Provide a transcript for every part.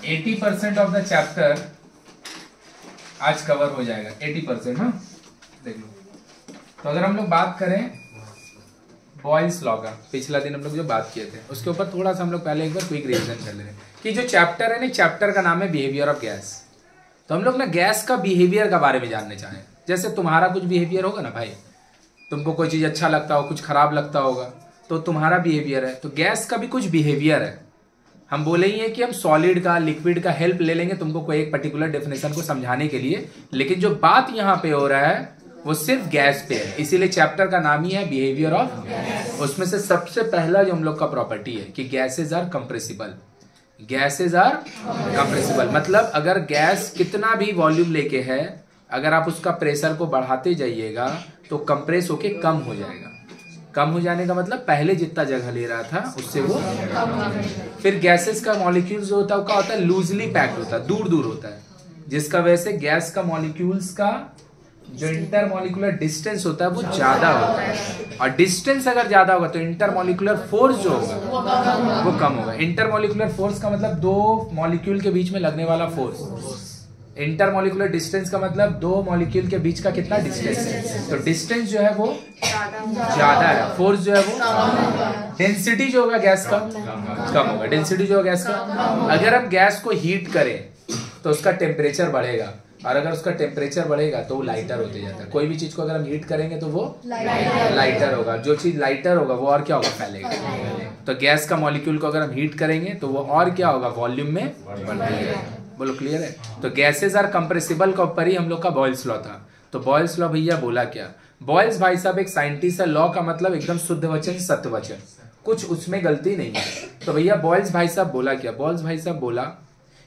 80% of the chapter आज cover हो जाएगा, 80%। हाँ देख लो। तो अगर हम लोग बात करें बॉयल्स लॉ का, पिछला दिन हम लोग जो बात किए थे उसके ऊपर थोड़ा सा हम लोग पहले एक बार क्विक रिवीजन कर ले रहे हैं कि जो चैप्टर है ना, चैप्टर का नाम है बिहेवियर ऑफ गैस। तो हम लोग ना गैस का बिहेवियर के बारे में जानने चाहें। जैसे तुम्हारा कुछ बिहेवियर होगा ना भाई, तुमको कोई चीज अच्छा लगता हो, कुछ खराब लगता होगा, तो तुम्हारा बिहेवियर है। तो गैस का भी कुछ बिहेवियर है। हम बोलेंगे कि हम सॉलिड का, लिक्विड का हेल्प ले लेंगे तुमको कोई एक पर्टिकुलर डेफिनेशन को समझाने के लिए, लेकिन जो बात यहाँ पे हो रहा है वो सिर्फ गैस पे है, इसीलिए चैप्टर का नाम ही है बिहेवियर ऑफ। उसमें से सबसे पहला जो हम लोग का प्रॉपर्टी है कि gases are compressible. Gases are compressible मतलब अगर गैस कितना भी वॉल्यूम लेके है, अगर आप उसका प्रेशर को बढ़ाते जाइएगा तो कंप्रेस होके कम हो जाएगा। कम हो जाने का मतलब पहले जितना जगह ले रहा था उससे वो। फिर गैसेस का मॉलिक्यूल्स जो होता है वो क्या होता है, लूजली पैक्ड होता है, दूर दूर होता है, जिसका वजह से गैस का मॉलिक्यूल्स का जो इंटरमॉलिक्यूलर डिस्टेंस होता है वो ज्यादा होता है। और डिस्टेंस अगर ज्यादा होगा तो इंटरमॉलिक्यूलर फोर्स जो होगा वो कम होगा। इंटरमॉलिक्यूलर फोर्स का मतलब दो मॉलिक्यूल के बीच में लगने वाला फोर्स। इंटरमॉलिक्यूलर डिस्टेंस का मतलब दो मॉलिक्यूल के बीच का कितना डिस्टेंस है। तो डिस्टेंस जो है वो ज्यादा है, फोर्स जो है वो, डेंसिटी जो होगा गैस का कम होगा। डेंसिटी जो होगा गैस का, अगर हम गैस को हीट करें तो उसका टेम्परेचर बढ़ेगा, और अगर उसका टेम्परेचर बढ़ेगा तो वो लाइटर होते जाता है। कोई भी चीज को अगर हम हीट करेंगे तो वो लाइटर होगा। जो चीज लाइटर होगा वो और क्या होगा, फैलेगा। तो गैस का मॉलिक्यूल को अगर हम हीट करेंगे तो वो और क्या होगा, वॉल्यूम में बढ़ेगा। बोलो क्लियर है। तो गैसेज आर कंप्रेसिबल का ऊपर ही हम लोग का बॉयल्स लॉ था। तो बॉयल्स लॉ भैया बोला क्या, बॉयल्स भाई साहब एक साइंटिस्ट है, लॉ का मतलब एकदम शुद्ध वचन, सत्य वचन, कुछ उसमें गलती नहीं है। तो भैया बॉयल्स भाई साहब बोला क्या, बॉयल्स भाई साहब बोला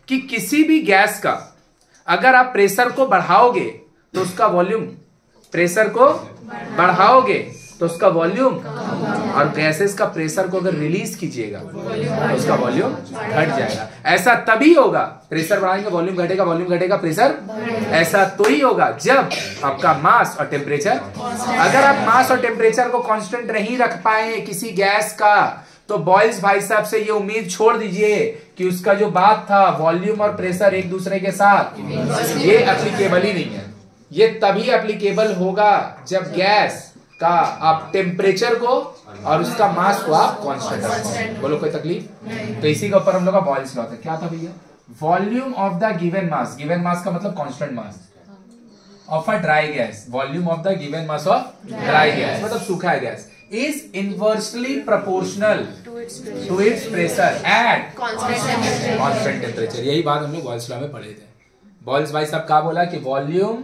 कि किसी भी गैस का अगर आप प्रेशर को बढ़ाओगे तो उसका वॉल्यूम, प्रेशर को बढ़ाओगे तो उसका वॉल्यूम, और गैसेस का प्रेशर को अगर रिलीज कीजिएगा तो उसका वॉल्यूम घट जाएगा। ऐसा तभी होगा, प्रेशर बढ़ाएंगे वॉल्यूम घटेगा, वॉल्यूम घटेगा प्रेशर। ऐसा तो ही होगा जब आपका मास और टेम्परेचर, अगर आप मास और टेम्परेचर को कांस्टेंट नहीं रख पाए किसी गैस का, तो बॉयल्स भाई साहब से ये उम्मीद छोड़ दीजिए कि उसका जो बात था वॉल्यूम और प्रेशर एक दूसरे के साथ, ये एप्लीकेबल ही नहीं है। ये तभी एप्लीकेबल होगा जब गैस का आप टेम्परेचर को और उसका मास को आप कांस्टेंट रखें। बोलो कोई तकलीफ। तो इसी के ऊपर हम लोग का बॉयल्स लॉ था। क्या था भैया, volume of the given mass, given mass का मतलब constant mass of a dry gas, volume of the given mass of dry gas मतलब सूखा gas, is inversely proportional to its pressure at constant temperature। यही बात हम लोग Boyle's law में पढ़े थे। बॉयल्स भाई साहब क्या बोला कि वॉल्यूम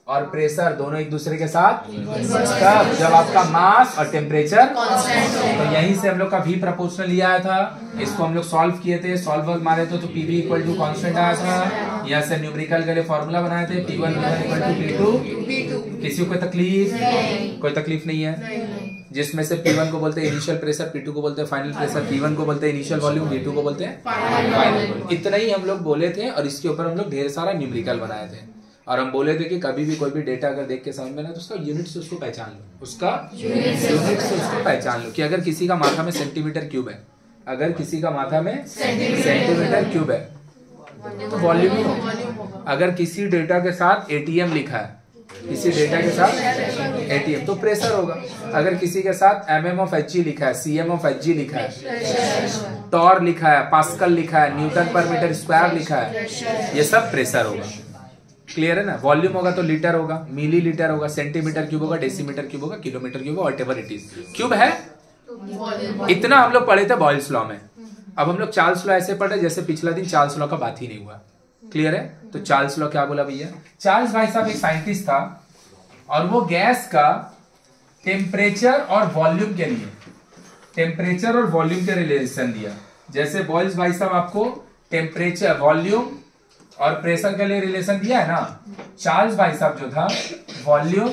और प्रेशर दोनों एक दूसरे के साथ तब जब आपका मास और टेम्परेचर। तो यहीं से हम लोग का V प्रोपोर्शनल लिया आया था, इसको हम लोग सॉल्व किए थे, सॉल्व मारे तो PV इक्वल टू कांस्टेंट आया था। यहाँ से न्यूमेरिकल के लिए फॉर्मूला बनाए थे P1 इक्वल टू P2। किसी को कोई तकलीफ नहीं है। जिसमें से P1 को बोलते हैं इनिशियल प्रेशर, P2 को बोलते हैं फाइनल प्रेशर, P1 को बोलते हैं इनिशियल वॉल्यूम, V2 को बोलते हैं फाइनल। इतना ही हम लोग बोले थे और इसके ऊपर हम लोग ढेर सारा न्यूमेरिकल बनाए थे। और हम बोले थे कि कभी भी कोई भी डेटा अगर देख के समझ में ना तो उसका यूनिट से उसको पहचान लो, उसका यूनिट से उसको पहचान लो कि अगर किसी का माथा में सेंटीमीटर क्यूब है, अगर किसी का माथा में सेंटीमीटर क्यूब है तो वॉल्यूम ही होगा। अगर किसी डेटा के साथ ATM लिखा है, किसी डेटा के साथ ATM तो प्रेशर होगा। अगर किसी के साथ mm of Hg लिखा है, cm of Hg लिखा है, टॉर लिखा है, पास्कल लिखा है, न्यूटन पर मीटर स्क्वायर लिखा है, ये सब प्रेशर होगा। क्लियर है ना। वॉल्यूम होगा तो लीटर होगा, मिली लीटर होगा, सेंटीमीटर क्यूब होगा, डेसीमीटर क्यूब होगा, किलोमीटर क्यूब होगा, व्हाटएवर इट इज। क्यूब है इतना हम लोग पढ़े थे बॉयल्स लॉ में। अब हम लोग चार्ल्स लॉ ऐसे पढ़े जैसे पिछला दिन चार्ल्स लॉ का बात ही नहीं हुआ। क्लियर है। तो चार्ल्स लॉ क्या बोला भैया, चार्ल्स भाई साहब एक साइंटिस्ट था और वो गैस का टेम्परेचर और वॉल्यूम के लिए, टेम्परेचर और वॉल्यूम के रिलेशन दिया। जैसे बॉयल्स भाई साहब आपको टेम्परेचर, वॉल्यूम और प्रेशर के लिए रिलेशन दिया है ना, चार्ल्स भाई साहब जो था वॉल्यूम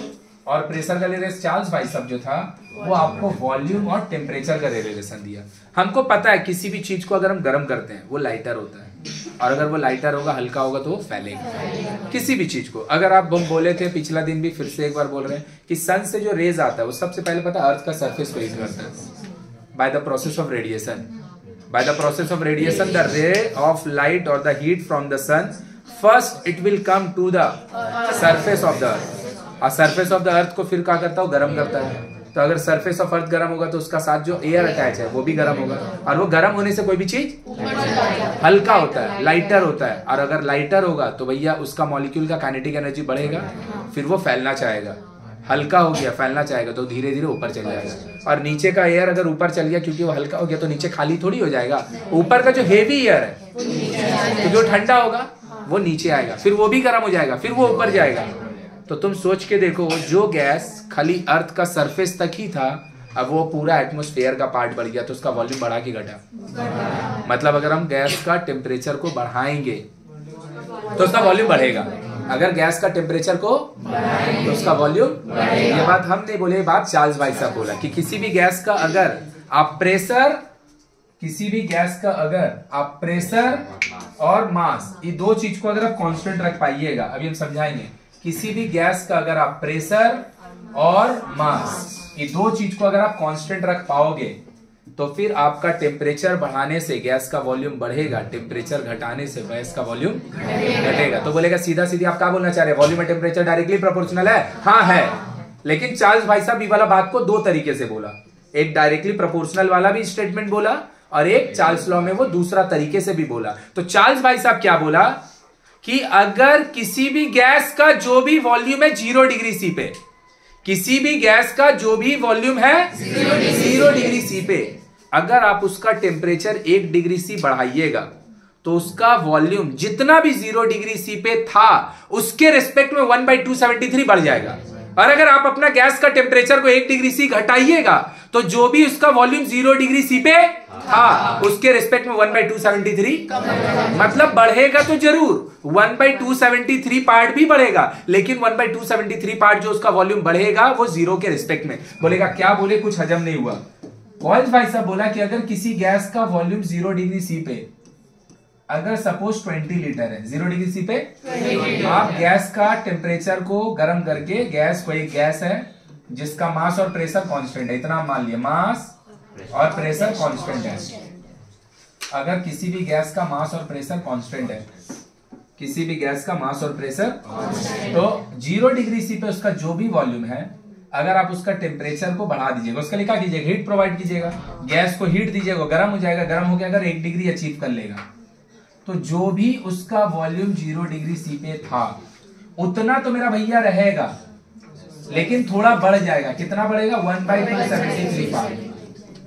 और प्रेशर का रिलेशन, चार्ल्स भाई साहब जो था वो आपको वॉल्यूम और टेम्परेचर का रिलेशन दिया। हमको पता है किसी भी चीज को अगर हम गर्म करते हैं वो लाइटर होता है, और अगर वो लाइटर होगा, हल्का होगा तो वो फैलेगा। किसी भी चीज को अगर आप हम बोले थे पिछला दिन भी, फिर से एक बार बोल रहे हैं कि सन से जो रेज आता है वो सबसे पहले पता है अर्थ का सरफेस को हीट करता है by the process of radiation. By the process of radiation, the ray of light or the heat from the sun, first it will come to the surface of the earth. और surface of the earth को फिर क्या करता है, गर्म करता है। तो अगर surface of earth गर्म होगा तो उसका साथ जो एयर अटैच है वो भी गर्म होगा, और वो गर्म होने से कोई भी चीज हल्का होता है, लाइटर होता है। और अगर लाइटर होगा तो भैया उसका मॉलिक्यूल का काइनेटिक एनर्जी बढ़ेगा, फिर वो फैलना चाहेगा। हल्का हो गया, फैलना चाहेगा तो धीरे धीरे ऊपर चल जाएगा। और नीचे का एयर अगर ऊपर चल गया, क्योंकि वो हल्का हो गया, तो नीचे खाली थोड़ी हो जाएगा। ऊपर का जो हेवी एयर है, तो जो ठंडा होगा वो नीचे आएगा, फिर वो भी गर्म हो जाएगा, फिर वो ऊपर जाएगा। तो तुम सोच के देखो, जो गैस खाली अर्थ का सरफेस तक ही था, अब वो पूरा एटमॉस्फेयर का पार्ट बढ़ गया, तो उसका वॉल्यूम बढ़ा कि घटा? मतलब अगर हम गैस का टेम्परेचर को बढ़ाएंगे तो उसका वॉल्यूम बढ़ेगा। अगर गैस का टेम्परेचर को तो उसका वॉल्यूम, ये बात हम नहीं बोले, ये बात चार्ल्स भाई साहब बोला कि किसी भी गैस का अगर आप प्रेशर, किसी भी गैस का अगर आप प्रेशर और मास, ये दो चीज को अगर आप कांस्टेंट रख पाइएगा, अभी हम समझाएंगे, किसी भी गैस का अगर आप प्रेशर और मास, ये दो चीज को अगर आप कांस्टेंट रख पाओगे तो फिर आपका टेम्परेचर बढ़ाने से गैस का वॉल्यूम बढ़ेगा, टेम्परेचर घटाने से गैस का वॉल्यूम घटेगा। तो बोलेगा सीधा सीधी आप क्या बोलना चाह रहे हैं, वॉल्यूम और टेम्परेचर डायरेक्टली प्रोपोर्शनल है? हाँ है, लेकिन चार्ल्स भाई साहब ये वाला बात को दो तरीके से बोला। एक डायरेक्टली प्रोपोर्शनल वाला भी स्टेटमेंट बोला, और एक चार्ल्स लॉ में वो दूसरा तरीके से भी बोला। तो चार्ल्स भाई साहब क्या बोला कि अगर किसी भी गैस का जो भी वॉल्यूम है 0 डिग्री सी पे, किसी भी गैस का जो भी वॉल्यूम है 0 डिग्री सी पे, अगर आप उसका टेम्परेचर 1 डिग्री सी बढ़ाइएगा तो उसका वॉल्यूम जितना भी 0 डिग्री सी पे था उसके रिस्पेक्ट में 1/273 बढ़ जाएगा। और अगर आप अपना गैस का टेम्परेचर को 1 डिग्री सी घटाइएगा तो जो भी उसका वॉल्यूम 0 डिग्री सी पे था उसके रिस्पेक्ट में 1/273, मतलब बढ़ेगा तो जरूर, 1/273 पार्ट भी बढ़ेगा, लेकिन 1/273 पार्ट जो उसका वॉल्यूम बढ़ेगा वो 0 के रिस्पेक्ट में। बोलेगा क्या बोले, कुछ हजम नहीं हुआ। चार्ल्स भाई साहब बोला कि अगर किसी गैस का वॉल्यूम 0 डिग्री सी पे, अगर सपोज 20 लीटर है 0 डिग्री सी पे, आप गैस का टेम्परेचर को गर्म करके, गैस कोई गैस है जिसका मास और प्रेशर कांस्टेंट है, इतना मान लिया, मास और प्रेशर कांस्टेंट है। अगर किसी भी गैस का मास और प्रेशर कांस्टेंट है, किसी भी गैस का मास और प्रेशर, तो 0 डिग्री सी पे उसका जो भी वॉल्यूम है, अगर आप उसका टेम्परेचर को बढ़ा दीजिएगा, उसका लिए क्या कीजिएगा, हीट प्रोवाइड कीजिएगा, गैस को हीट दीजिएगा, गर्म हो जाएगा, गर्म होकर अगर 1 डिग्री अचीव कर लेगा तो जो भी उसका वॉल्यूम 0 डिग्री सी पे था उतना तो मेरा भैया रहेगा, लेकिन थोड़ा बढ़ जाएगा। कितना बढ़ेगा, 1/273 पार्ट।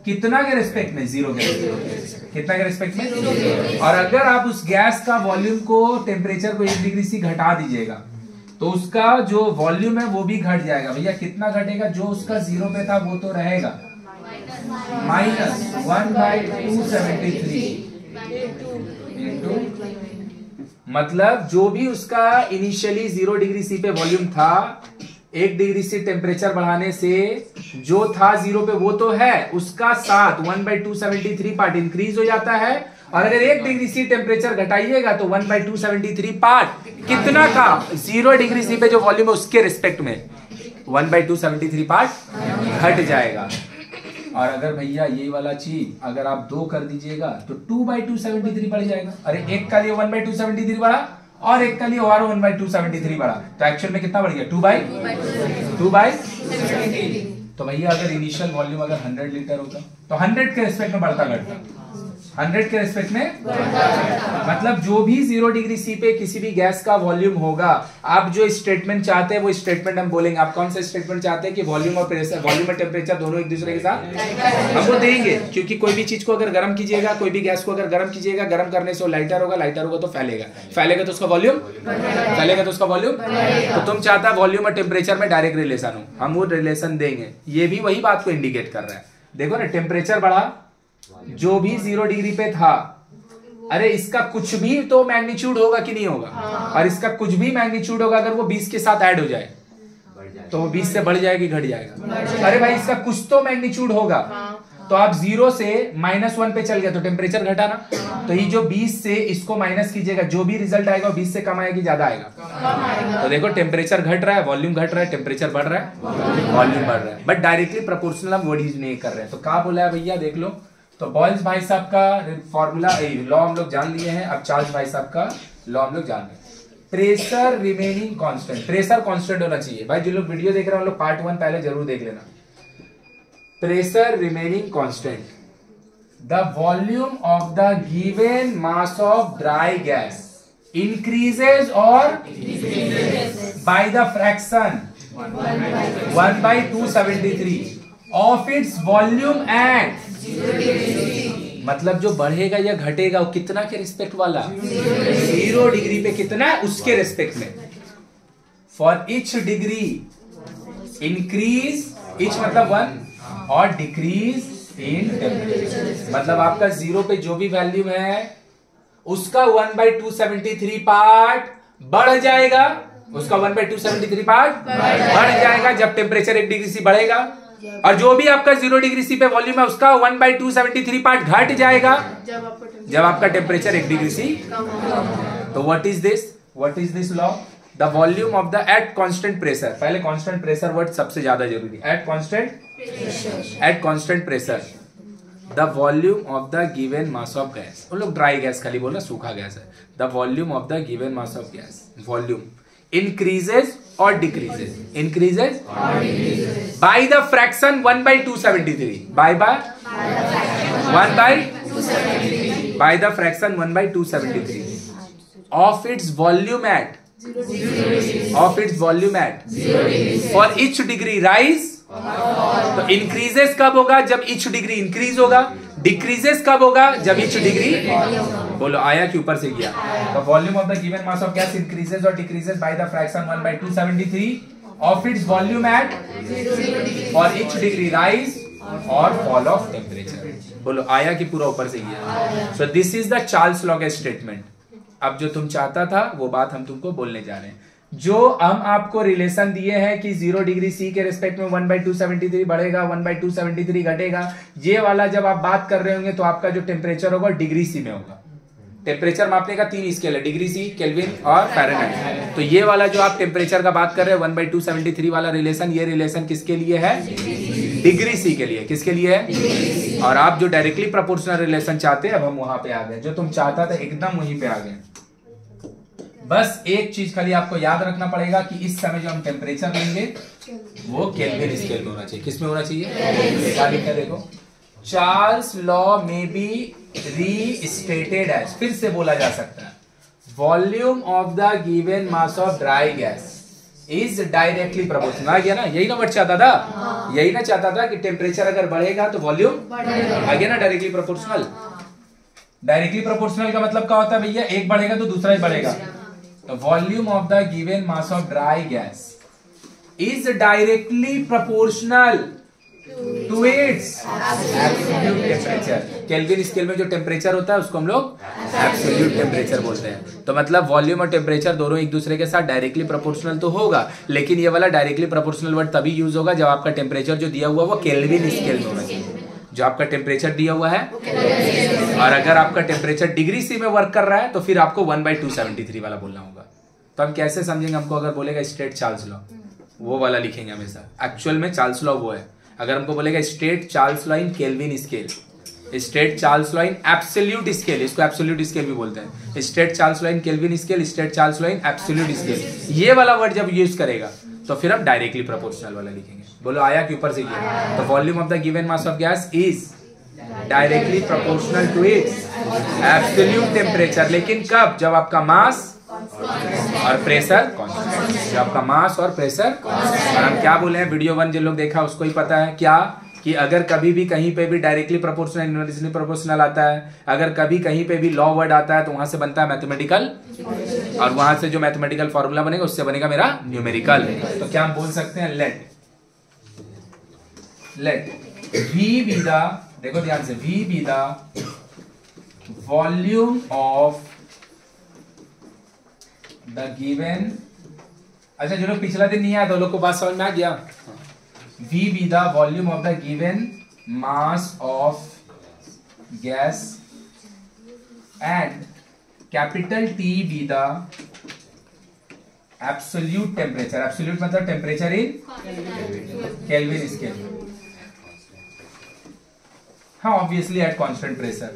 कितना के रिस्पेक्ट में, 0 के रिस्पेक्ट, कितना के रिस्पेक्ट में। और अगर आप उस गैस का वॉल्यूम को, टेम्परेचर को 1 डिग्री सी घटा दीजिएगा तो उसका जो वॉल्यूम है वो भी घट जाएगा। भैया कितना घटेगा, जो उसका 0 पे था वो तो रहेगा, -1/273 मतलब जो भी उसका इनिशियली 0 डिग्री सी पे वॉल्यूम था, 1 डिग्री सी टेम्परेचर बढ़ाने से जो था 0 पे वो तो है, उसका साथ 1/273 पार्ट इंक्रीज हो जाता है। और अगर 1 डिग्री सी टेम्परेचर घटाइएगा तो 1/273 पार्ट कितना था, 0 डिग्री सी पे जो वॉल्यूम है उसके रिस्पेक्ट में 1/273 पार्ट घट जाएगा। और अगर भैया ये वाला चीज अगर आप 2 कर दीजिएगा तो 2/273 बढ़ जाएगा। अरे एक का लिए 1/273 बढ़ा और एक का लिए और 1/273 बढ़ा, तो एक्चुअल में कितना बढ़ गया, 2/2/73। तो भैया अगर इनिशियल वॉल्यूम अगर 100 लीटर होता तो 100 के रिस्पेक्ट में बढ़ता घटता, 100 के रिस्पेक्ट में, मतलब जो भी 0 डिग्री सी पे किसी भी गैस का वॉल्यूम होगा, आप जो स्टेटमेंट चाहते हैं वो स्टेटमेंट हम बोलेंगे। आप कौन सा स्टेटमेंट चाहते हैं कि वॉल्यूम और प्रेशर, वॉल्यूम और टेम्परेचर दोनों एक दूसरे के साथ हमको देंगे, क्योंकि कोई भी चीज को अगर गर्म कीजिएगा, कोई भी गैस को अगर गर्म कीजिएगा, गर्म करने से वो लाइटर होगा, लाइटर होगा तो फैलेगा, फैलेगा तो उसका वॉल्यूम, फैलेगा तो उसका वॉल्यूम। तो तुम चाहता है वॉल्यूम और टेम्परेचर में डायरेक्ट रिलेशन हो, हम वो रिलेशन देंगे। ये भी वही बात को इंडिकेट कर रहा है। देखो ना, टेम्परेचर बढ़ा, जो भी 0 डिग्री पे था, अरे इसका कुछ भी तो मैग्नीट्यूड होगा कि नहीं होगा, और इसका कुछ भी मैग्नीट्यूड होगा, अगर वो 20 के साथ ऐड हो जाए तो वो 20 से बढ़ जाएगी, घट जाएगा। अरे भाई इसका कुछ तो मैग्नीट्यूड होगा, तो आप 0 से -1 पे चल गए तो टेम्परेचर घटा ना, तो ये जो 20 से इसको माइनस कीजिएगा, जो भी रिजल्ट आएगा 20 से कम आएगी, ज्यादा आएगा। तो देखो टेम्परेचर घट रहा है, वॉल्यूम घट रहा है, टेम्परेचर बढ़ रहा है, वॉल्यूम बढ़ रहा है, बट डायरेक्टली प्रोपोर्शनल हम वो चीज नहीं कर रहे हैं। तो क्या बोला है भैया, देख लो, तो बॉयल्स भाई साहब का फॉर्मूला लॉ हम लोग जान लिए हैं। अब चार्ल्स भाई साहब का लॉ हम लोग जान रहे हैं। Pressure remaining constant, pressure constant होना चाहिए भाई। जो लोग वीडियो देख रहे हैं लोग पार्ट 1 पहले जरूर देख लेना। Pressure remaining constant, the volume of the given mass of dry gas increases or by the fraction 1/273 of its volume at, मतलब जो बढ़ेगा या घटेगा वो कितना के रिस्पेक्ट वाला, 0 डिग्री पे कितना उसके रिस्पेक्ट में। For each degree increase, each मतलब 1 और डिक्रीज इन टेम्परेचर, मतलब आपका 0 पे जो भी वैल्यू है उसका 1/273 पार्ट बढ़ जाएगा, उसका 1/273 पार्ट बढ़ जाएगा जब टेम्परेचर 1 डिग्री सी बढ़ेगा, और जो भी आपका 0 डिग्री सी पे वॉल्यूम है उसका 1/273 पार्ट घट जाएगा जब आपका टेम्परेचर 1 डिग्री सी। तो what is this law? The volume of the at constant pressure, पहले कांस्टेंट प्रेशर वर्ड सबसे ज्यादा जरूरी, at constant pressure the volume of the given mass of gas, वो लोग ड्राई गैस खाली बोल रहे, सूखा गैस है। The volume of the given mass of gas, volume increases और decreases, increases by the fraction 1/273, by the fraction 1/273 of its volume at for each degree rise. तो increases कब होगा? जब ईच डिग्री इंक्रीज होगा। Decreases कब होगा? जब each degree, बोलो आया कि ऊपर से गया। तो volume of the given mass of gas increases और decreases by the fraction 1/273 of its volume at for each degree rise और फॉल ऑफ टेम्परेचर। बोलो आया कि पूरा ऊपर से गया। So this is the Charles law का स्टेटमेंट। अब जो तुम चाहता था वो बात हम तुमको बोलने जा रहे हैं। जो हम आपको रिलेशन दिए हैं कि 0 डिग्री सी के रिस्पेक्ट में 1/273 बढ़ेगा, 1/273 घटेगा, ये वाला जब आप बात कर रहे होंगे तो आपका जो टेम्परेचर होगा डिग्री सी में होगा। टेम्परेचर मापने का 3 स्केल है, डिग्री सी, केल्विन और फ़ारेनहाइट। तो ये वाला जो आप टेम्परेचर का बात कर रहे हैं 1/273 वाला रिलेशन, ये रिलेशन किसके लिए है? डिग्री सी के लिए। किसके लिए है? और आप जो डायरेक्टली प्रोपोर्शनल रिलेशन चाहते हैं, अब हम वहां पे आ गए। जो तुम चाहता था एकदम वहीं पे आ गए। बस एक चीज खाली आपको याद रखना पड़ेगा कि इस समय जो हम टेम्परेचर लेंगे वो केल्विन स्केल में होना चाहिए। किस में होना चाहिए? क्या लिखा देखो, चार्ल्स लॉ में बी रीस्टेटेड एज, फिर से बोला जा सकता है, volume of the given mass of dry gas is directly proportional. आ गया ना? यही ना वर्ड चाहता था, यही ना चाहता था कि टेम्परेचर अगर बढ़ेगा तो वॉल्यूम आ गया ना, डायरेक्टली प्रोपोर्शनल। डायरेक्टली प्रोपोर्शनल का मतलब क्या होता है भैया? एक बढ़ेगा तो दूसरा ही बढ़ेगा। The volume of the given mass of dry gas is directly proportional to its absolute temperature. Kelvin scale में जो टेम्परेचर होता है उसको हम लोग एब्सोल्यूट टेम्परेचर बोलते हैं। तो मतलब वॉल्यूम और टेम्परेचर दोनों एक दूसरे के साथ डायरेक्टली प्रोपोर्शनल तो होगा, लेकिन ये वाला डायरेक्टली प्रोपोर्शनल वर्ड तभी यूज होगा जब आपका टेम्परेचर जो दिया हुआ वो केल्विन स्केल में होना चाहिए। जो आपका टेम्परेचर दिया हुआ है, और अगर आपका टेम्परेचर डिग्री सी में वर्क कर रहा है तो फिर आपको 1/273 वाला बोलना होगा। तो हम कैसे समझेंगे? हमको अगर बोलेगा स्ट्रेट चार्ल्स लॉ, वो वाला लिखेंगे हमेशा। एक्चुअल में चार्ल्स लॉ वो है। अगर हमको बोलेगा straight Charles law in Kelvin scale, straight Charles law in absolute scale, इसको एब्सोल्यूट स्केल भी बोलते हैं। Straight Charles law in Kelvin scale, straight Charles law in absolute scale, ये वाला वर्ड जब यूज करेगा तो फिर हम डायरेक्टली प्रोपोर्शनल वाला लिखेंगे। बोलो आया कि ऊपर से गया? तो volume of the given mass of gas is directly proportional to its absolute temperature. लेकिन कब? जब आपका मास और प्रेशर कांस्टेंट, जब आपका मास और प्रेशर। और हम क्या बोले हैं, वीडियो 1 जिन लोग देखा उसको ही पता है क्या, कि अगर कभी भी कहीं पे भी डायरेक्टली प्रोपोर्शनल इनवर्सली प्रोपोर्शनल आता है, अगर कभी कहीं पे भी लॉ वर्ड आता है तो वहां से बनता है मैथमेटिकल, और वहां से जो मैथमेटिकल फॉर्मूला बनेगा उससे बनेगा मेरा न्यूमेरिकल। तो क्या हम बोल सकते हैं, लेट V बी द, देखो ध्यान से, V be the volume of the given. अच्छा, जो लोग पिछला दिन नहीं आया तो लोग को बात समझ में आ गया। V be the volume of the given mass of gas and capital T be the absolute temperature. Absolute मतलब temperature in Kelvin scale. हाँ ऑब्वियसली एट कांस्टेंट प्रेशर।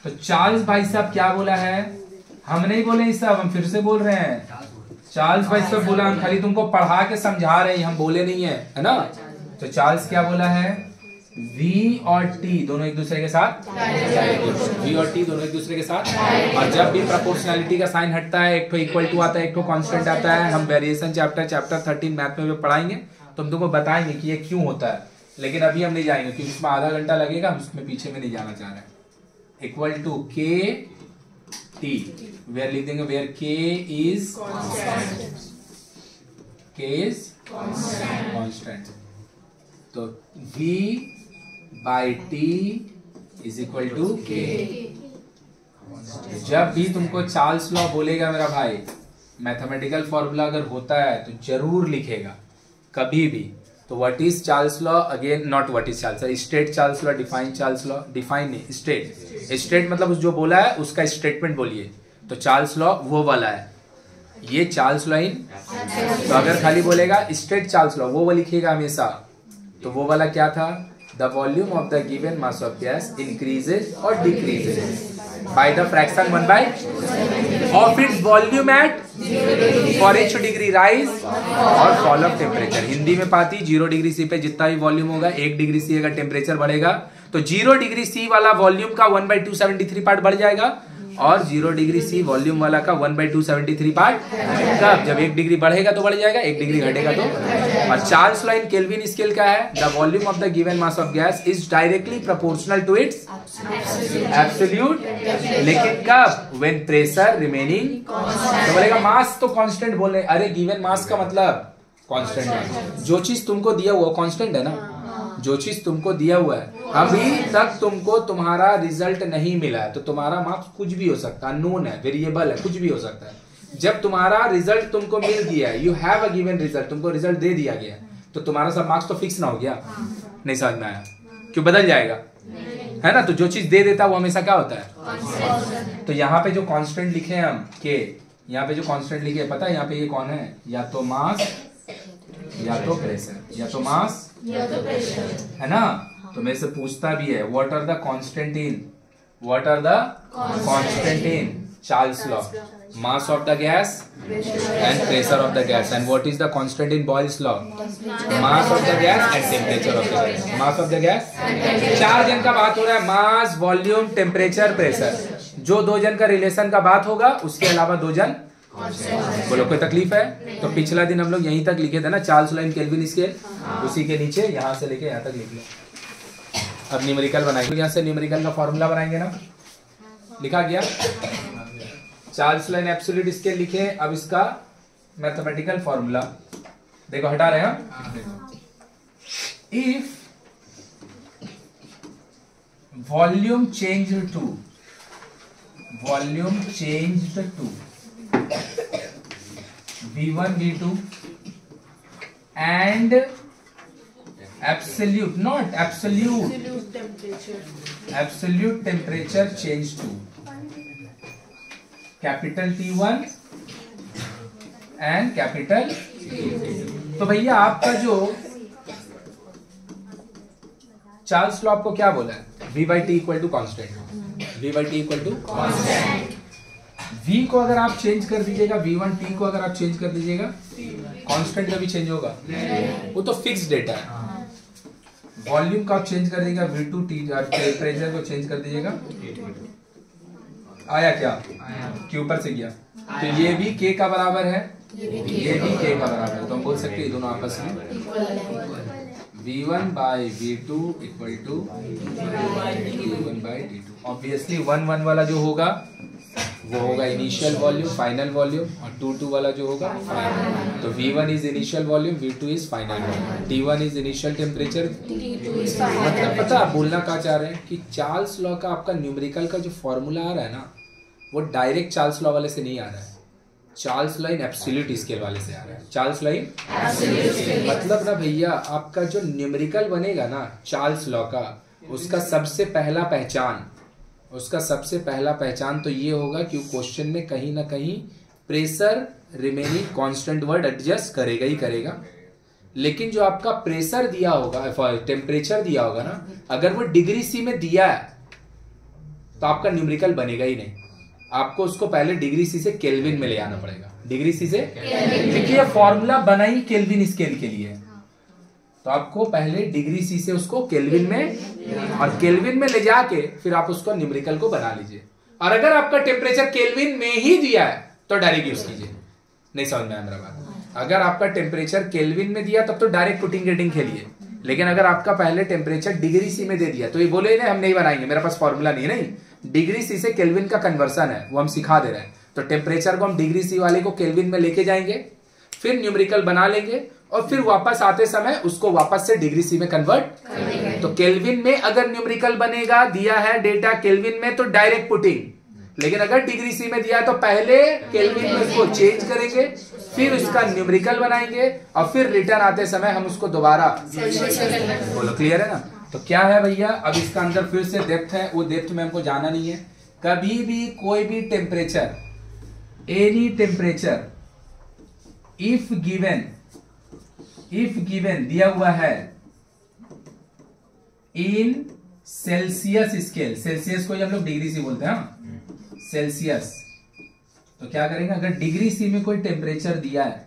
तो चार्ल्स भाई साहब क्या बोला है, हम नहीं बोले इस सब, हम फिर से बोल रहे हैं। चार्ल्स भाई साहब बोला, हम खाली तुमको पढ़ा के समझा रहे हैं, हम बोले नहीं है ना। तो चार्ल्स क्या बोला है, V और T दोनों एक दूसरे के साथ, V और T दोनों एक दूसरे के साथ। और जब भी प्रोपोर्शनैलिटी का साइन हटता है, एक तो इक्वल टू आता है, एक तो कांस्टेंट आता है। हम वेरिएशन चैप्टर 13 मैथ में भी पढ़ाएंगे, तो हम तुमको बताएंगे कि ये क्यों होता है। लेकिन अभी हम नहीं जाएंगे क्योंकि इसमें आधा घंटा लगेगा, हम उसमें पीछे में नहीं जाना चाह रहे हैं। Equal to K T, where लिख देंगे, वेयर K इज कांस्टेंट। तो V by T is equal to K। जब भी तुमको चार्ल्स लॉ बोलेगा मेरा भाई, मैथमेटिकल फॉर्मूला अगर होता है तो जरूर लिखेगा कभी भी। तो what is Charles law, again not what is Charles, state Charles law, define Charles law, define नहीं स्टेट। स्टेट मतलब जो बोला है उसका स्टेटमेंट बोलिए। तो चार्ल्स लॉ वो वाला है, ये चार्ल्स लॉ इन। तो अगर खाली बोलेगा स्टेट चार्ल्स लॉ, वो लिखिएगा हमेशा। तो वो वाला क्या था, the volume of the given mass of gas increases और decreases by the fraction 1/, of its volume at for each degree rise और फॉल ऑफ टेम्परेचर। हिंदी में पाती 0 डिग्री सी पे जितना भी वॉल्यूम होगा, 1 डिग्री सी अगर टेम्परेचर बढ़ेगा तो 0 डिग्री सी वाला वॉल्यूम का 1/273 पार्ट बढ़ जाएगा, और 0 डिग्री सी वॉल्यूम वाला का 1/273 पार्ट कब, जब 1 डिग्री बढ़ेगा तो बढ़ जाएगा, 1 डिग्री घटेगा तो। और Charles law in Kelvin scale का है, the volume of the given mass of gas is directly proportional to its absolute, लेकिन कब, व्हेन प्रेशर रिमेनिंग। तो बोलेगा मास तो कांस्टेंट बोल रहे, अरे गिवन मास का मतलब कांस्टेंट है। जो चीज तुमको दिया हुआ कांस्टेंट है ना, जो चीज तुमको दिया हुआ है, अभी तक तुमको तुम्हारा रिजल्ट नहीं मिला है तो तुम्हारा मार्क्स कुछ भी हो सकता है, नोन है, वेरिएबल है, कुछ भी हो सकता है। जब तुम्हारा रिजल्ट तुमको मिल गया है, you have a given result, तुमको रिजल्ट दे दिया गया, तो तुम्हारा सब मार्क्स तो फिक्स ना हो गया। नहीं समझ में आया, क्यों बदल जाएगा, है ना। तो जो चीज दे देता है वो हमेशा क्या होता है। तो यहाँ पे जो कांस्टेंट लिखे हैं हम के, यहाँ पे जो कांस्टेंट लिखे हैं, पता है यहाँ पे ये कौन है, या तो मास या तो प्रेशर, या तो मास या तो प्रेशर, है ना। तो मेरे से पूछता भी है, what are the constant in, what are the constant in Charles law, mass of the gas and pressure of the gas, and what is the constant in Boyle's law, mass of the gas and temperature of the gas, mass of the gas. 4 जन का बात हो रहा है, मास, volume, temperature, pressure. जो 2 जन का relation का बात होगा, उसके अलावा 2 जन। बोलो कोई तकलीफ है। तो पिछला दिन हम लोग यहीं तक लिखे थे ना, Charles law in Kelvin scale, उसी के नीचे यहाँ से लेके यहाँ तक लिख लो। अब न्यूमेरिकल बनाएंगे, यहाँ से न्यूमेरिकल का फॉर्मूला बनाएंगे ना, लिखा गया। Charles law in absolute scale लिखे, अब इसका मैथमेटिकल फॉर्मूला देखो, हटा रहे हैं। If volume changed to V1 V2 and absolute temperature change to capital T1 and capital T2। तो भैया आपका जो चार्ल्स लॉ आपको क्या बोला है, V/T equal to constant, V/T equal to constant. V को अगर आप चेंज कर दीजिएगा, V1 T को अगर आप चेंज कर दीजिएगा, कांस्टेंट का भी चेंज होगा, वो तो फिक्स डेटा है। वॉल्यूम का आप चेंज कर दीजिएगा, V2 T, टेम्परेचर को चेंज कर दीजिएगा, आया क्या, के ऊपर से गया, तो ये भी K का बराबर है, ये भी K का बराबर है। तो हम बोल सकते हैं दोनों आपस में V1 by V2 equal to V1 by T2। Obviously 1 वाला जो होगा वो होगा इनिशियल वॉल्यूम, फाइनल वॉल्यूम, और 2 वाला जो होगा फाइनल। तो V1 is initial volume, V2 is final volume, T1 is initial temperature. मतलब पता आप बोलना क्या चाह रहे हैं कि चार्ल्स लॉ का आपका न्यूमेरिकल का जो फॉर्मूला आ रहा है ना, वो डायरेक्ट चार्ल्स लॉ वाले से नहीं आ रहा है, Charles law in absolute scale वाले से आ रहा है। चार्ल्स लॉ इन मतलब ना भैया, आपका जो न्यूमेरिकल बनेगा ना चार्ल्स लॉ का, उसका सबसे पहला पहचान तो ये होगा कि क्वेश्चन में कहीं ना कहीं pressure remaining constant word adjust करेगा ही करेगा। लेकिन जो आपका प्रेशर दिया होगा, टेम्परेचर दिया होगा ना, अगर वो डिग्री सी में दिया है तो आपका न्यूमेरिकल बनेगा ही नहीं। आपको उसको पहले डिग्री सी से केल्विन में ले आना पड़ेगा। डिग्री सी से, देखिए फॉर्मूला बना ही केल्विन स्केल के लिए, तो आपको पहले डिग्री सी से उसको केल्विन में, और केल्विन में ले जाके फिर आप उसको न्यूमेरिकल को बना लीजिए। और अगर आपका टेम्परेचर केल्विन में ही दिया है तो डायरेक्ट यूज कीजिए। नहीं समझ में आया मेरा बात? अगर आपका टेम्परेचर केल्विन में दिया तब तो डायरेक्ट पुटिंग गेटिंग खेलिए, लेकिन अगर आपका पहले टेम्परेचर डिग्री सी में दे दिया तो ये बोले ना हम नहीं बनाएंगे, मेरे पास फॉर्मूला नहीं है। नहीं, डिग्री सी से केल्विन का कन्वर्सन है, वो हम सिखा दे रहे हैं। तो टेम्परेचर को हम डिग्री सी वाले को केल्विन में लेके जाएंगे, फिर न्यूमेरिकल बना लेंगे, और फिर वापस आते समय उसको वापस से डिग्री सी में कन्वर्ट। तो केल्विन में अगर न्यूमेरिकल बनेगा, दिया है डेटा केल्विन में, तो डायरेक्ट पुटिंग। लेकिन अगर डिग्री सी में दिया है तो पहले केल्विन में उसको चेंज करेंगे, फिर उसका न्यूमेरिकल बनाएंगे, और फिर रिटर्न आते समय हम उसको दोबारा। बोलो क्लियर है ना? तो क्या है भैया, अब इसका अंदर फिर से डेप्थ है, वो डेप्थ में हमको जाना नहीं है। कभी भी कोई भी temperature, any temperature if given दिया हुआ है इन सेल्सियस स्केल, सेल्सियस को हम लोग डिग्री सी बोलते हैं, सेल्सियस। तो क्या करेंगे, अगर डिग्री सी में कोई टेम्परेचर दिया है,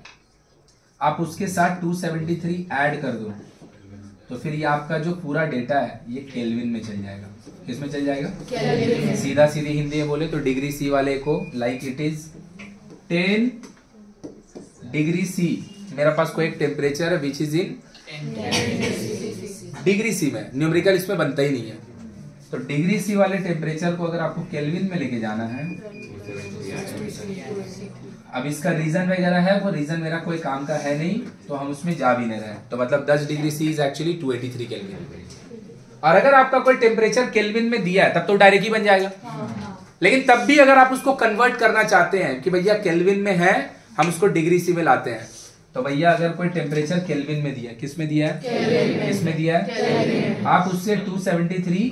आप उसके साथ 273 ऐड कर दो, तो फिर ये आपका जो पूरा डेटा है ये केल्विन में चल जाएगा। किसमें चल जाएगा? सीधा सीधी हिंदी में बोले तो डिग्री सी वाले को, like it is 10 degree C, मेरा पास कोई एक टेम्परेचर है which is in degree C में, न्यूमेरिकल इसमें बनता ही नहीं है। तो डिग्री सी वाले टेम्परेचर को अगर आपको केल्विन में लेके जाना है, अब इसका रीजन वगैरह है, वो रीजन मेरा कोई काम का है नहीं, तो हम उसमें जा भी नहीं रहे। तो मतलब 10 degree C is actually 283 Kelvin. और अगर आपका कोई टेम्परेचर केल्विन में दिया है तब तो डायरेक्ट ही बन जाएगा। लेकिन तब भी अगर आप उसको कन्वर्ट करना चाहते हैं कि भैया केल्विन में है, हम उसको डिग्री सी में लाते हैं, तो भैया अगर कोई टेम्परेचर केल्विन में दिया है, किस में दिया है? किसमें दिया है? आप उससे 273,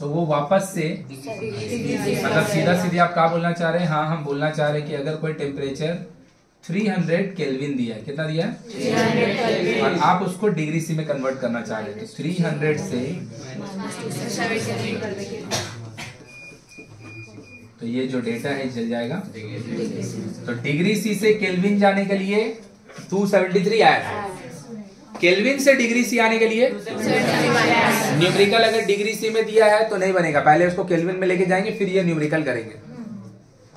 तो वो वापस से, मतलब सीधा सीधे आप क्या बोलना चाह रहे हैं? हाँ, हम बोलना चाह रहे हैं कि अगर कोई टेम्परेचर 300 केल्विन दिया है, कितना दिया है? और आप उसको डिग्री सी में कन्वर्ट करना चाह रहे हैं, तो 300 से, तो ये जो डेटा है चल जाएगा। तो डिग्री सी से केल्विन जाने के लिए 273 आया, केल्विन से डिग्री सी आने के लिए न्यूमेरिकल अगर डिग्री सी में दिया है तो नहीं बनेगा, पहले उसको केल्विन में लेके जाएंगे फिर ये न्यूमेरिकल करेंगे।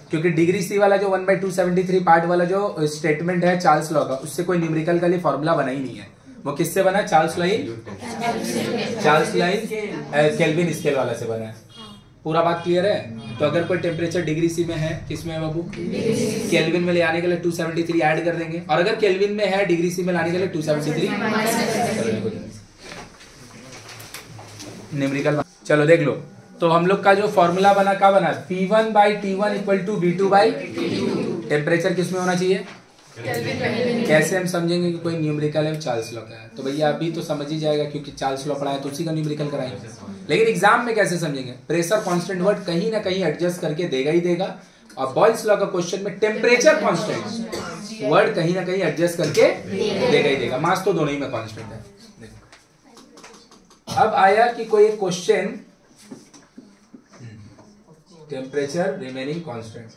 क्योंकि डिग्री सी वाला जो 1/273 पार्ट वाला जो स्टेटमेंट है चार्ल्स लॉ का, उससे कोई न्यूमेरिकल का लिए फॉर्मूला बना ही नहीं है। वो किससे बना? चार्ल्स लाइन केल्विन स्केल वाला से बना है। पूरा बात क्लियर है? तो अगर कोई टेम्परेचर डिग्री सी में है, किसमें है बाबू? केल्विन में ले आने के लिए 273 ऐड कर देंगे, और अगर केल्विन में है डिग्री सी में लाने के लिए 273 न्यूमेरिकल। चलो देख लो, तो हम लोग का जो फॉर्मूला बना क्या बना? P1/T1 equal to V2/T2। Temperature किसमें होना चाहिए? कैसे हम समझेंगे कि कोई न्यूमेरिकल है चार्ल्स लॉ का है? तो भैया अभी तो समझ ही जाएगा, क्योंकि चार्ल्स लॉ पढ़ाया तो उसी का न्यूमेरिकल कराएंगे। लेकिन एग्जाम में कैसे समझेंगे? प्रेशर कांस्टेंट वर्ड कहीं ना कहीं एडजस्ट करके देगा ही देगा, और बॉयल्स लॉ का क्वेश्चन में टेम्परेचर कांस्टेंट वर्ड कहीं ना कहीं एडजस्ट करके देगा ही देगा। मास तो दोनों ही में कांस्टेंट है। अब आया कि कोई एक question, temperature remaining constant,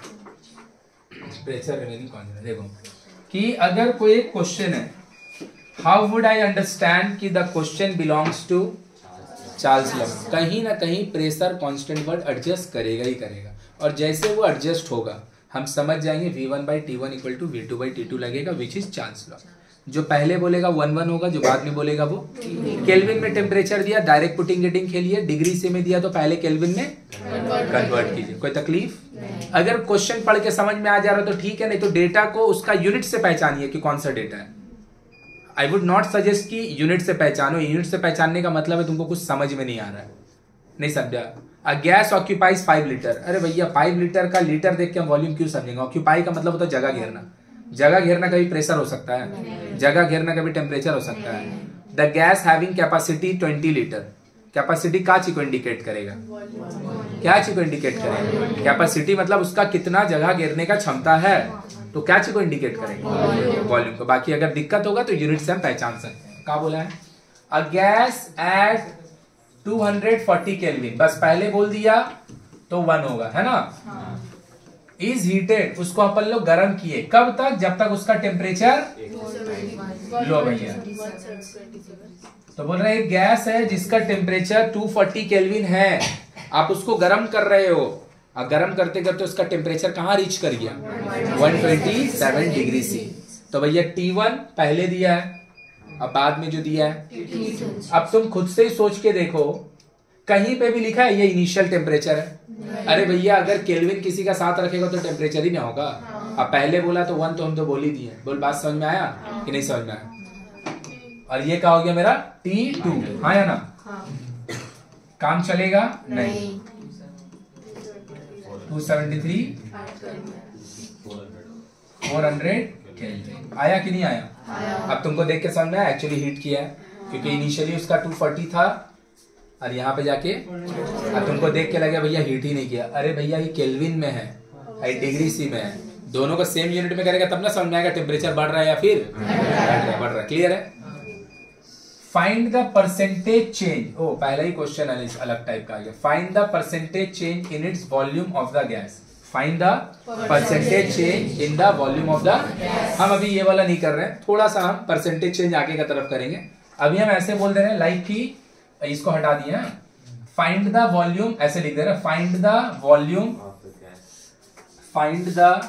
temperature remaining constant. देखो कि अगर कोई एक क्वेश्चन है, हाउ वुड आई अंडरस्टैंड कि the question belongs to Charles law, कहीं ना कहीं प्रेशर कांस्टेंट वर्ड एडजस्ट करेगा ही करेगा, और जैसे वो एडजस्ट होगा हम समझ जाएंगे V1/T1 इक्वल टू V2/T2 लगेगा, विच इज चार्ल्स लॉ। जो पहले बोलेगा 1 होगा, जो बाद में बोलेगा वो केल्विन में टेम्परेचर दिया, डायरेक्ट पुटिंग गेटिंग खेलिए, डिग्री से में दिया तो पहले केल्विन में कन्वर्ट कीजिए। कोई तकलीफ? अगर क्वेश्चन पढ़ के समझ में आ जा रहा है तो ठीक है, नहीं तो डेटा को उसका यूनिट से पहचानिए कि कौन सा डेटा है। आई वुड नॉट सजेस्ट कि यूनिट से पहचानो, यूनिट से पहचानने का मतलब है तुमको कुछ समझ में नहीं आ रहा है, नहीं समझा। अ गैस ऑक्यूपाइज 5 लीटर, अरे भैया 5 लीटर का लीटर देख के हम वॉल्यूम क्यों समझेंगे? ऑक्यूपाई का मतलब होता है जगह घेरना, जगह घेरना कभी प्रेशर हो सकता है, जगह घेरना कभी टेम्परेचर हो सकता है। The gas having capacity 20 litre, capacity का चीज को इंडिकेट करेगा? क्या चीज को इंडिकेट करेगा? कैपेसिटी मतलब उसका कितना जगह घेरने का क्षमता है। तो क्या चीज को इंडिकेट करेंगे? वॉल्यूम को। बाकी अगर दिक्कत होगा तो यूनिट से हम पहचान सकते हैं। क्या बोला है? अ गैस एट 240 केल्विन, बस पहले बोल दिया तो 1 होगा, है ना? इज हीटेड, उसको अपन लोग गर्म किए, कब तक? जब तक उसका टेम्परेचर लो भैया। तो बोल रहे हैं गैस है जिसका टेम्परेचर 240 केल्विन है, आप उसको गर्म कर रहे हो, और गर्म करते करते उसका टेम्परेचर कहां रीच कर गया? 127 डिग्री सी। तो भैया T1 पहले दिया है, अब बाद में जो दिया है। अब तुम खुद से ही सोच के देखो, कहीं पे भी लिखा है ये इनिशियल टेम्परेचर है? अरे भैया अगर केल्विन किसी का साथ रखेगा तो टेम्परेचर ही ना होगा। अब पहले बोला तो 1 तो हम तो बोल ही दिए। बोल, बात समझ में आया कि नहीं समझ में आया? और ये क्या हो गया मेरा? T2, हाँ या ना? काम चलेगा? नहीं। 273 400 केल्विन आया कि नहीं आया? अब तुमको देख के समझ में आया एक्चुअली हीट किया है, क्योंकि इनिशियली उसका 240 था और यहाँ पे जाके अब तुमको देख के लगा भैया हीट ही नहीं किया। अरे भैया ये केल्विन में है, डिग्री सी में है, दोनों को सेम यूनिट में करेगा तब ना समझ में आएगा टेम्परेचर बढ़ रहा है या फिर बढ़ रहा है। क्लियर है? Find the percentage change. ओ, पहला ही क्वेश्चन अलग टाइप का आ गया। Find the percentage change in its volume of the gas. Find the percentage change in the volume of the. हम अभी ये वाला नहीं कर रहे हैं, थोड़ा सा हम परसेंटेज चेंज आगे का तरफ करेंगे। अभी हम ऐसे बोल दे रहे हैं लाइक कि इसको हटा दिए, फाइंड द वॉल्यूम, ऐसे लिख दे रहे हैं, find the volume, find the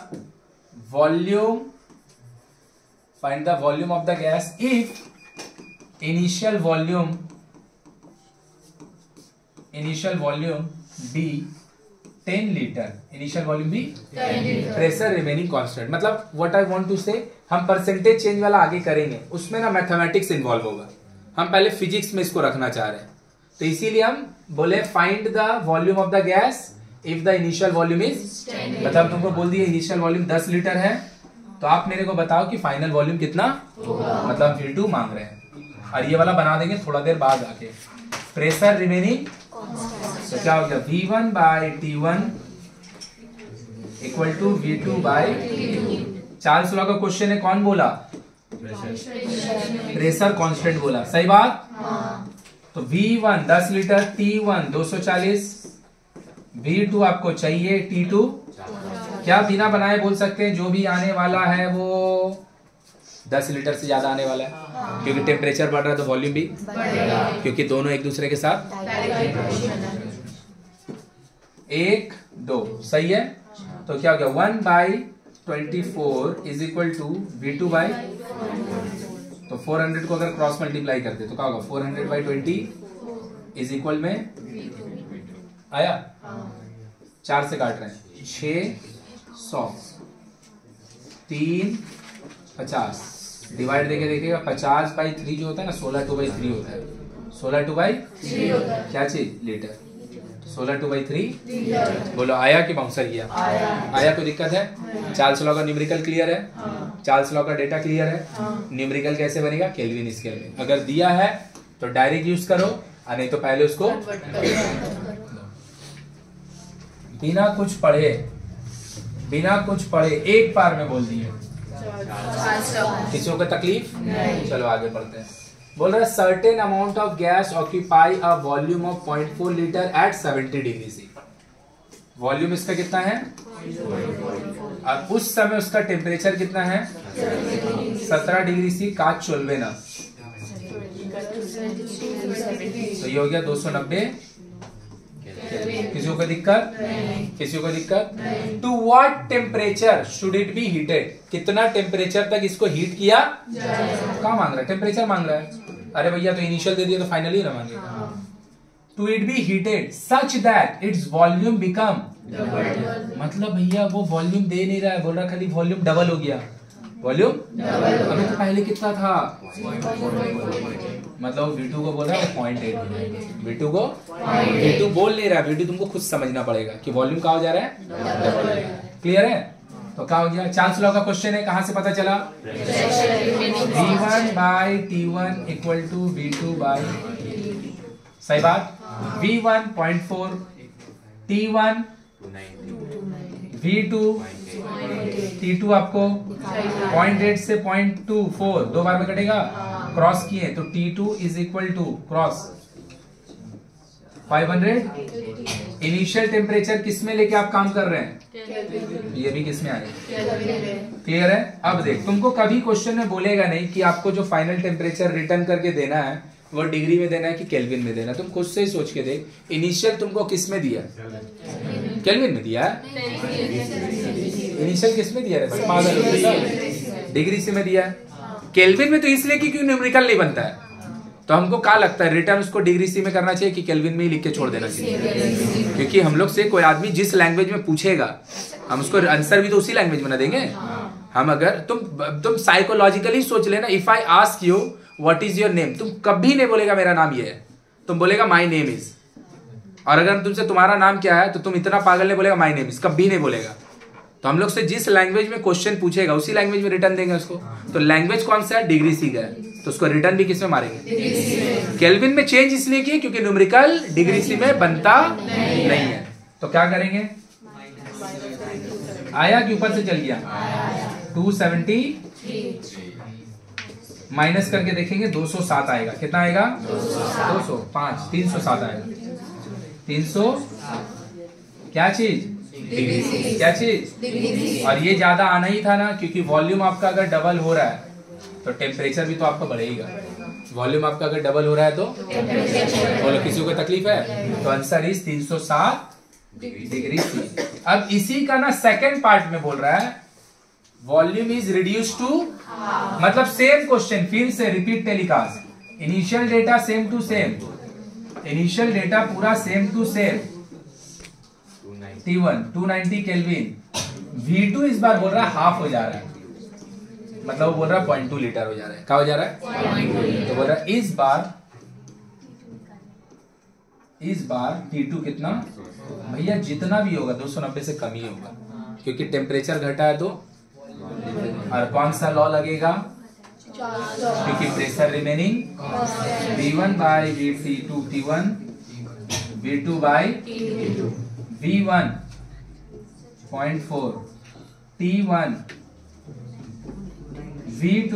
volume, find the volume of the gas if initial volume B 10 litre, initial volume भी 10 लीटर, प्रेशर रिमेनिंग कांस्टेंट। मतलब व्हाट आई वांट टू से, हम परसेंटेज चेंज वाला आगे करेंगे, उसमें ना मैथमेटिक्स इन्वॉल्व होगा, हम पहले फिजिक्स में इसको रखना चाह रहे हैं, तो इसीलिए हम बोले find the volume of the gas if the initial volume is 10। मतलब तुमको बोल दिया इनिशियल वॉल्यूम 10 लीटर है, तो आप मेरे को बताओ कि फाइनल वॉल्यूम कितना होगा, मतलब V2 मांग रहे हैं। और ये वाला बना देंगे थोड़ा देर बाद आके, प्रेशर रिमेनिंग, तो क्या हो गया? V1 by T1 equal to V2 by T2। Charles law का क्वेश्चन है, कौन बोला? प्रेशर कांस्टेंट बोला, सही बात? तो V1 10 लीटर, T1 240, V2 आपको चाहिए, T2 क्या बिना बनाए बोल सकते हैं, जो भी आने वाला है वो 10 लीटर से ज्यादा आने वाला है, क्योंकि टेम्परेचर बढ़ रहा है तो वॉल्यूम भी बढ़ेगा, क्योंकि दोनों एक दूसरे के साथ 1 2, सही है? तो क्या हो गया? 1/24 is equal to V2 by, तो 400 को अगर क्रॉस मल्टीप्लाई करते तो क्या होगा? 400/20 इज इक्वल में आया, 4 से काट रहे हैं, 600, 3 50 डिवाइड देखिएगा 50/3 जो होता है ना, 16/2/3 होता है, 16/2/3 होता है, क्या चीज? लीटर। 16/2/3 बोलो, आया कि बाउंसर किया? आया कोई दिक्कत है? चार्ल्स लॉ का न्यूमेरिकल क्लियर है? चार्ल्स लॉ का डेटा क्लियर है? न्यूमेरिकल कैसे बनेगा? केल्विन स्केल में। अगर दिया है तो डायरेक्ट यूज करो, और नहीं तो पहले उसको बिना कुछ पढ़े एक बार में बोल दिए। किसी को तकलीफ? चलो आगे बढ़ते हैं। बोल रहा है certain amount of gas occupy a volume of 0.4 litre at 70 degree C. Volume इसका कितना है? और उस समय उसका टेम्परेचर कितना है? 17 डिग्री सी। काच चलवे ना, तो ये हो गया 290। किसी को दिक्कत? किसी को दिक्कत? To what temperature should it be heated? कितना टेम्परेचर तक इसको हीट किया? क्या मांग रहा है? टेम्परेचर मांग रहा है। अरे भैया तो इनिशियल दे दिया तो फाइनली ना मांगेगा। To it be heated such that its volume become, मतलब भैया वो वॉल्यूम दे नहीं रहा है, बोल रहा खाली वॉल्यूम डबल हो गया। वॉल्यूम अभी तो पहले कितना था? मतलब V2 को बोल रहा है 0.8, V2 को V2 बोल नहीं रहा, V2 तुमको खुद समझना पड़ेगा कि वॉल्यूम कहाँ हो जा रहा है। क्लियर है? तो क्या हो गया? चार्ल्स लॉ का क्वेश्चन है, कहां से पता चला? V1 by T1 equal to V2 by, सही बात? V1 0.4, T1 V2 T2 आपको 0.8 से 0.24 दो बार में कटेगा, क्रॉस किए तो T2 is equal to cross 500। Initial temperature किस में लेके आप काम कर रहे हैं, ये भी किस में आएगा, क्लियर है। अब देख, तुमको कभी क्वेश्चन में बोलेगा नहीं कि आपको जो फाइनल टेम्परेचर रिटर्न करके देना है वो डिग्री में देना है कि केल्विन में देना है। तुम खुद से ही सोच के देख, इनिशियल तुमको किस में दिया, केल्विन में दिया है। इनिशियल किस में दिया है, डिग्री से में दिया है। केल्विन में तो इसलिए क्योंकि न्यूमेरिकल नहीं बनता है, तो हमको क्या लगता है रिटर्न उसको डिग्री सी में करना चाहिए कि केल्विन में ही लिख के छोड़ देना चाहिए, क्योंकि हम लोग से कोई आदमी जिस लैंग्वेज में पूछेगा हम उसको आंसर भी तो उसी लैंग्वेज में ना देंगे। हम अगर तुम साइकोलॉजिकली सोच लेना, if I ask you what is your name, तुम कभी नहीं बोलेगा मेरा नाम ये है, तुम बोलेगा माई नेम इज। और अगर तुमसे तुम्हारा नाम क्या है तो तुम इतना पागल नहीं बोलेगा माई नेम इज, कभी नहीं बोलेगा। तो हम लोग से जिस लैंग्वेज में क्वेश्चन पूछेगा उसी लैंग्वेज में रिटर्न देंगे उसको। तो लैंग्वेज कौन सा है, डिग्री सी का है, तो उसको रिटर्न भी किस में मारेंगे, केल्विन में चेंज इसलिए किए क्योंकि न्यूमेरिकल डिग्री सी में बनता नहीं है। तो क्या करेंगे, आया कि ऊपर से चल गया, 270 माइनस करके देखेंगे 207 आएगा। कितना आएगा, 205, 307 आएगा। 300 क्या चीज, डिग्री, क्या चीज। और ये ज्यादा आना ही था ना, क्योंकि वॉल्यूम आपका अगर डबल हो रहा है तो टेम्परेचर भी तो आपका बढ़ेगा। वॉल्यूम आपका अगर डबल हो रहा है तो बोलो, किसी को तकलीफ है, तो आंसर इज 307 डिग्री सी। अब इसी का ना सेकंड पार्ट में बोल रहा है वॉल्यूम इज रिड्यूस टू, मतलब सेम क्वेश्चन फिर से repeat telecast, initial data same to same, initial data पूरा same to same, T1 290 kelvin, V2 इस बार बोल रहा है हाफ हो जा रहा है, मतलब वो बोल रहा है 0.2 लीटर हो जा रहा है। क्या हो जा रहा है, 0.2। तो बोल रहा है इस बार T2 कितना, भैया जितना भी होगा 290 से कम ही होगा, क्योंकि टेम्परेचर घटा है तो। और कौन सा लॉ लगेगा, क्योंकि pressure remaining, V1 by V2 T1, V2 by V1 0.4 T1 V2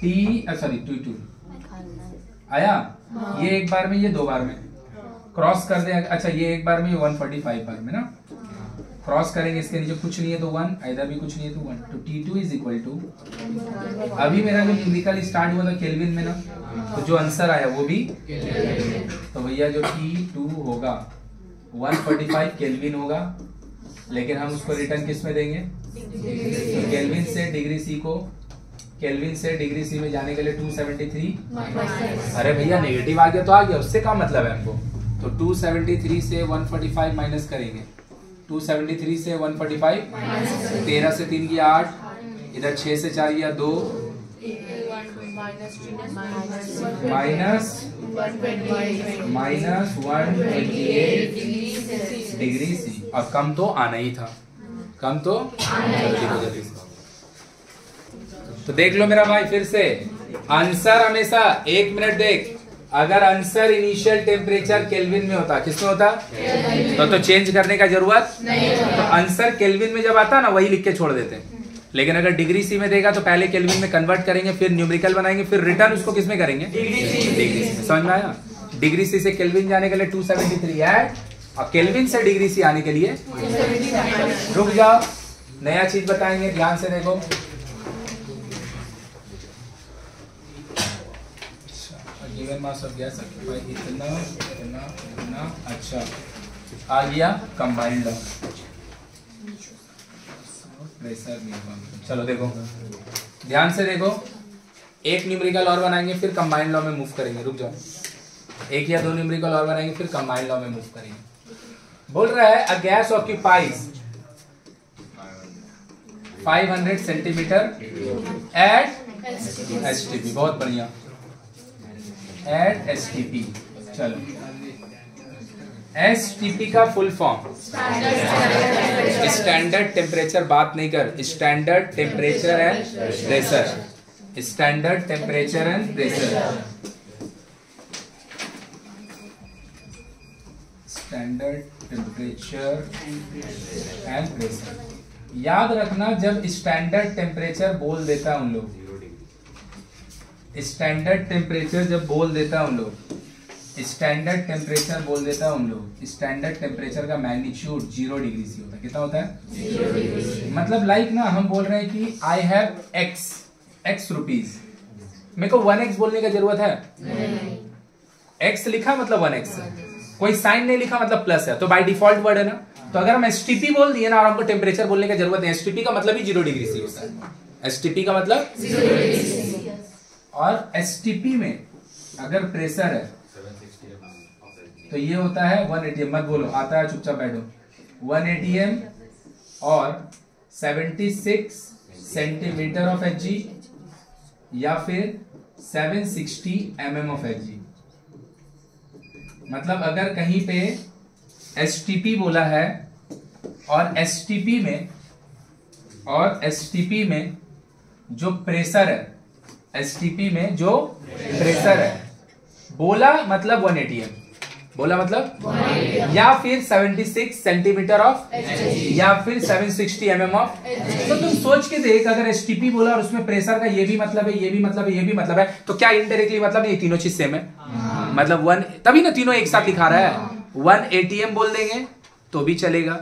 T2 आया। ये एक बार में, ये दो बार में क्रॉस कर दे। अच्छा ये एक बार में, 145 बार में ना क्रॉस करेंगे, इसके नीचे कुछ नहीं है तो 1, इधर भी कुछ नहीं है तो 1, तो T2 इज इक्वल टू, अभी मेरा जो न्यूमेरिकल स्टार्ट हुआ था केल्विन में ना, तो जो आंसर आया वो भी, तो भैया जो T2 होगा 145 केल्विन होगा, लेकिन हम उसको रिटर्न किस में देंगे, तो केल्विन से डिग्री सी को, केल्विन से डिग्री सी में जाने के लिए 273, अरे भैया नेगेटिव आ गया तो आ गया, उससे क्या मतलब है हमको। तो 273 से 145 माइनस करेंगे, 273 से 145, 13 से 3 गया 8, इधर 6 से 4 गया 2, माइनस 128 डिग्री सी। और कम तो आना ही था, कम तो जल्दी से। तो देख लो मेरा भाई, फिर से आंसर हमेशा, 1 मिनट देख, अगर आंसर इनिशियल टेम्परेचर केल्विन में होता, किसमें होता, तो चेंज करने का जरूरत नहीं। तो आंसर केल्विन में जब आता ना वही लिख के छोड़ देते हैं, लेकिन अगर डिग्री सी में देगा तो पहले केल्विन में कन्वर्ट करेंगे, फिर न्यूमेरिकल बनाएंगे, फिर रिटर्न उसको किसमें करेंगे, डिग्री सी। समझ में आया। डिग्री सी से केल्विन जाने के लिए 273 ऐड, और केल्विन से डिग्री सी आने के लिए रुक जाओ, नया चीज बताएंगे, ध्यान से देखो। गिवन मास ऑफ गैस इतना इतना इतना, अच्छा आ गया कंबाइंड लॉ, प्रेशर। चलो देखो ध्यान से देखो, एक न्यूमेरिकल और बनाएंगे फिर कंबाइंड लॉ में मूव करेंगे। रुक जाओ, एक या दो न्यूमेरिकल और बनाएंगे फिर कंबाइंड लॉ में मूव करेंगे। बोल रहा है a gas occupies 500 centimetre at STP, बहुत बढ़िया, एट एसटीपी। चलो एसटीपी का फुल फॉर्म स्टैंडर्ड टेम्परेचर, बात नहीं कर, standard temperature and pressure, standard temperature and pressure. Standard temperature and pressure. याद रखना जब स्टैंडर्ड टेम्परेचर बोल देता उन लोग, स्टैंडर्ड टेम्परेचर जब बोल देता उन लोग, स्टैंडर्ड टेम्परेचर बोल देता उन लोग, स्टैंडर्ड टेम्परेचर का मैग्नीट्यूड 0 डिग्री से होता है। कितना होता है? 0 डिग्री। मतलब लाइक ना हम बोल रहे हैं कि आई हैव x रुपीज, मेरे को 1x बोलने की जरूरत है नहीं। x लिखा मतलब 1x, कोई साइन नहीं लिखा मतलब प्लस है, तो बाय डिफॉल्ट वर्ड है ना। तो अगर हम STP बोल दिए ना और हमको टेम्परेचर बोलने की जरूरत नहीं, STP का मतलब ही 0 डिग्री से होता है। STP का मतलब 0 डिग्री से। और STP में अगर प्रेशर है तो ये होता है 1 atm, मत बोलो, आता है चुपचाप बैठो। 1 atm और 76 सेंटीमीटर ऑफ Hg या फिर 760 mm ऑफ Hg। मतलब अगर कहीं पे STP बोला है और STP में जो प्रेशर है, STP में जो प्रेशर है बोला मतलब 1 atm, बोला मतलब या फिर 76 सेंटीमीटर ऑफ या फिर 760 mm ऑफ। तो तुम सोच के देख, अगर STP बोला और उसमें प्रेशर का ये भी मतलब है, ये भी मतलब है, ये भी मतलब है, तो क्या इनडायरेक्टली मतलब ये तीनों चीज सेम है? मतलब 1, तभी ना तीनों एक साथ दिखा रहा है। 1 atm बोल देंगे तो भी चलेगा,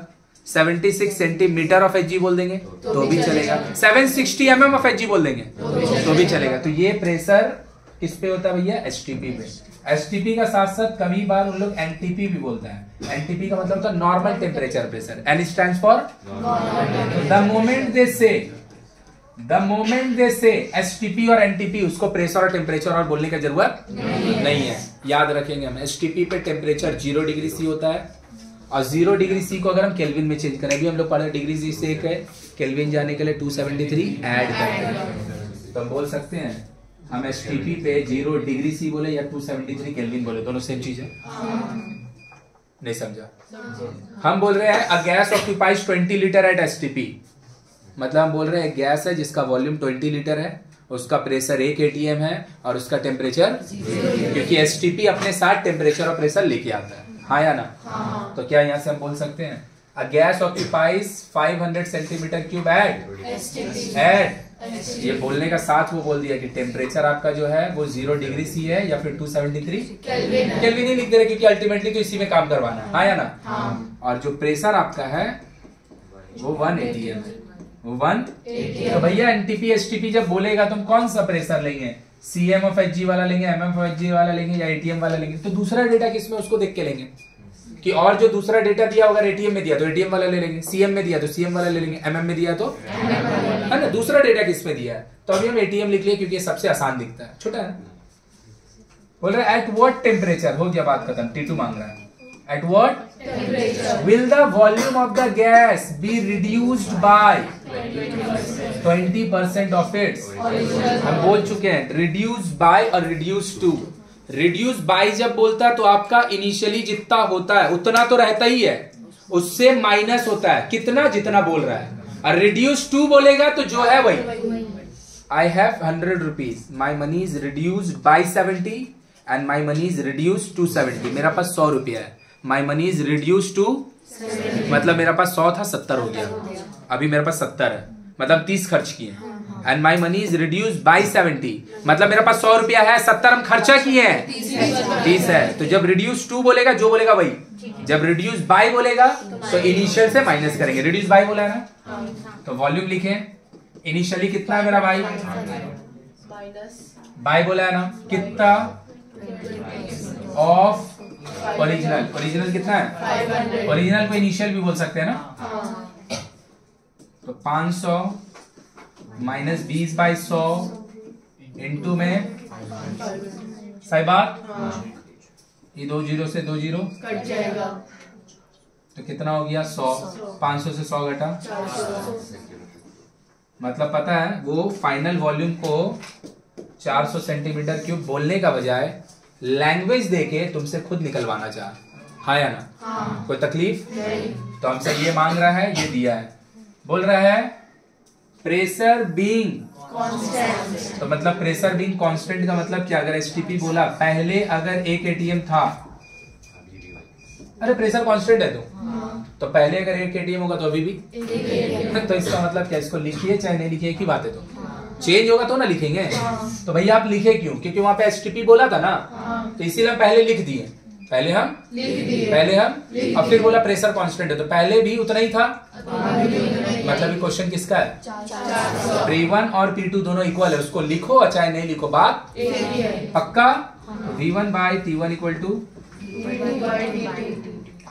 76 सेंटीमीटर ऑफ Hg बोल देंगे तो भी चलेगा, 760 mm ऑफ Hg बोल देंगे तो भी चलेगा। तो ये प्रेशर किस पे होता है भैया? STP पे। STP का साथ साथ कभी बार उन लोग NTP भी बोलता है। NTP का मतलब होता है normal temperature pressure. N stands for the moment they say STP और NTP, उसको प्रेशर और टेम्परेचर और बोलने की जरूरत नहीं है। याद रखेंगे हम, STP पे टेम्परेचर 0 डिग्री C होता है और 0 डिग्री C को अगर हम केल्विन में चेंज करें, अभी हम लोग पढ़े डिग्री C से एक है, केल्विन जाने के लिए 273 ऐड करते हैं, तो हम बोल सकते हैं हम STP पे 0 डिग्री C बोले या 273 केल्विन बोले, दोनों सेम चीज है। नहीं समझा? हम बोल रहे हैं a gas occupies 20 litre at STP, मतलब हम बोल रहे हैं गैस है जिसका वॉल्यूम 20 लीटर है, उसका प्रेशर 1 atm है और उसका टेम्परेचर, क्योंकि STP अपने साथ टेम्परेचर और प्रेशर लेके आता है, हाँ या ना? हाँ। तो क्या यहाँ से हम बोल सकते हैं a gas occupies 500 centimetre cube at ये बोलने का साथ वो बोल दिया कि टेम्परेचर आपका जो है वो 0 डिग्री C है या फिर 273 केल्विन ही लिख दे रहे, क्योंकि अल्टीमेटली तो इसी में काम करवाना है, हाँ या ना? हाँ। और जो प्रेशर आपका है वो 1 atm है, वो 1 atm। तो भैया NTP STP जब बोलेगा तुम कौन सा प्रेशर लेंगे? CM ऑफ Hg वाला लेंगे, MM ऑफ Hg वाला लेंगे या ATM वाला लेंगे? तो दूसरा डेटा किसमें उसको देख के लेंगे कि और जो दूसरा डेटा दिया अगर ATM में दिया तो ATM वाला ले लेंगे, CM में दिया तो CM वाला ले लेंगे, MM में दिया तो है ना, दूसरा डेटा किसमें दिया है? तो अभी हम ATM लिख लिए क्योंकि ये सबसे आसान दिखता है, छोटा है। बोल रहे एट व्हाट टेम्परेचर, हो गया बात खत्म, T2 मांग रहा है। At what will the volume of the gas be reduced by 20% of its. हम बोल चुके हैं रिड्यूस बाय और रिड्यूस टू। रिड्यूस बाय जब बोलता है तो आपका इनिशियली जितना होता है उतना तो रहता ही है, उससे माइनस होता है कितना जितना बोल रहा है, और रिड्यूस टू बोलेगा तो जो है वही। I have 100 rupees, my money is reduced by 70 and my money is reduced to 70। मेरा पास 100 रुपया है, my money is reduced to, मतलब मेरा पास 100 था 70 हो गया, अभी मेरे पास 70 है, मतलब 30 खर्च किए। And my money is reduced by 70, मतलब मेरे पास 100 रुपया है, 70 हम खर्चा किए हैं, 30 है। तो जब रिड्यूस टू बोलेगा जो बोलेगा वही, जब रिड्यूस बाय बोलेगा तो इनिशियल से माइनस करेंगे। रिड्यूस बाय बोला है ना, तो वॉल्यूम लिखे, इनिशियली कितना है मेरा भाई, बाय बोला है ना, कितना ऑफ ओरिजिनल, ओरिजिनल कितना है, ओरिजिनल को इनिशियल भी बोल सकते हैं ना। तो 500 माइनस 20 बाई 100 इंटू में, सही बात, ये 2 जीरो से 2 जीरो कट जाएगा तो कितना हो गया 100, 500 से 100 घटा, मतलब पता है वो फाइनल वॉल्यूम को 400 सेंटीमीटर क्यूब बोलने का बजाय लैंग्वेज देके तुमसे खुद निकलवाना चाह, हाँ या ना? हाँ। कोई तकलीफ नहीं। तो हमसे ये मांग रहा है, ये दिया है, बोल रहा है प्रेशर बीइंग कांस्टेंट। तो मतलब प्रेशर बीइंग कांस्टेंट का मतलब क्या? अगर STP बोला, पहले अगर 1 atm था अरे प्रेशर कांस्टेंट है तो पहले अगर 1 atm होगा तो अभी भी तो इसका मतलब क्या, इसको लिखिए चाहे नहीं लिखिए, एक ही बात है। तो चेंज होगा तो ना लिखेंगे। तो भैया आप लिखे क्यों, क्योंकि वहां पे एसटीपी बोला था ना, तो इसीलिए पहले लिख दिए, पहले हम अब फिर बोला प्रेशर कांस्टेंट है तो पहले भी उतना ही था, मतलब क्वेश्चन किसका है, P1 और P2 दोनों इक्वल है, उसको लिखो चाहे नहीं लिखो, बात पक्का। V1 by T1 equal to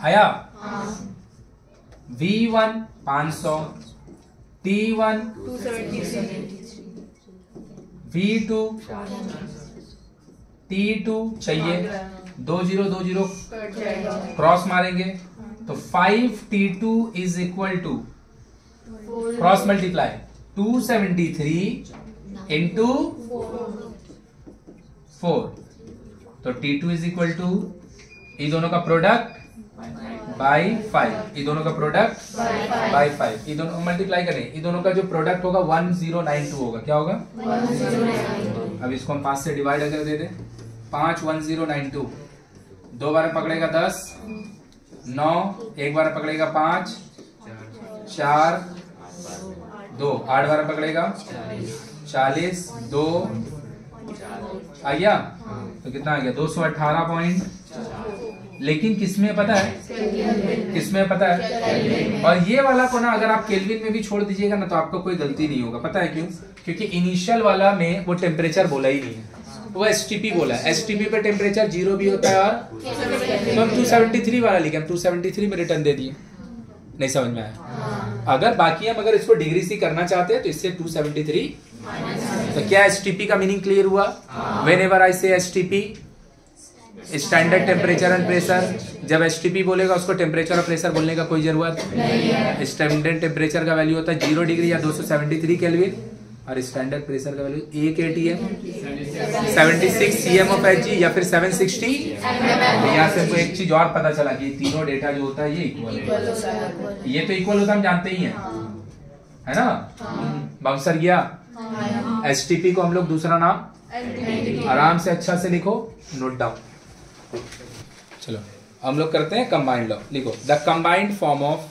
आया, V1 500, T1 V2 T2 चाहिए, 20 क्रॉस मारेंगे तो 5T2 is equal to cross multiply 273 into 4, तो T2 इज इक्वल टू ये दोनों का प्रोडक्ट बाई 5, ये दोनों का प्रोडक्ट बाई 5, ये दोनों मल्टीप्लाई करें, ये दोनों का जो प्रोडक्ट होगा 1092 होगा, क्या होगा 1092। अब इसको हम 5 से डिवाइड अगर दे दें, 5 1092, 2 बार पकड़ेगा 10, 9, एक बार पकड़ेगा 5, 4, 2, 8 बार पकड़ेगा 40, 2 आ गया, तो कितना आ गया 218 पॉइंट। लेकिन किसमें पता है, किसमें पता है, और ये वाला को ना अगर आप केल्विन में भी छोड़ दीजिएगा ना तो आपको कोई गलती नहीं होगा, पता है क्यों, क्योंकि इनिशियल वाला में वो टेम्परेचर बोला ही नहीं है, वो एसटीपी बोला है, एसटीपी पे टेम्परेचर 0 भी होता है, और तो हम 273 वाला लिखे, हम 273 में रिटर्न दे दिए, नहीं समझ में आया। अगर बाकी हम अगर इसको डिग्री से करना चाहते हैं तो इससे 273, तो क्या एसटीपी का मीनिंग क्लियर हुआ। व्हेन एवर आई से STP standard temperature and pressure, जब एसटीपी बोलेगा उसको टेम्परेचर और प्रेशर बोलने का कोई जरूरत नहीं है। स्टैंडर्ड टेम्परेचर का वैल्यू होता है 0 डिग्री या 273 केल्विन, और स्टैंडर्ड प्रेशर का value 1 atm 76 cm of Hg या फिर 760। यहाँ से हमको एक चीज और पता चला कि तीनों डेटा जो होता है ये इक्वल है, ये तो इक्वल होता है हम जानते ही हैं, है ना। बाउंसर गया, एसटीपी को हम लोग दूसरा नाम आराम से अच्छा से लिखो, नोट डाउन। चलो हम लोग करते हैं कंबाइंड लॉ, लिखो द कंबाइंड फॉर्म ऑफ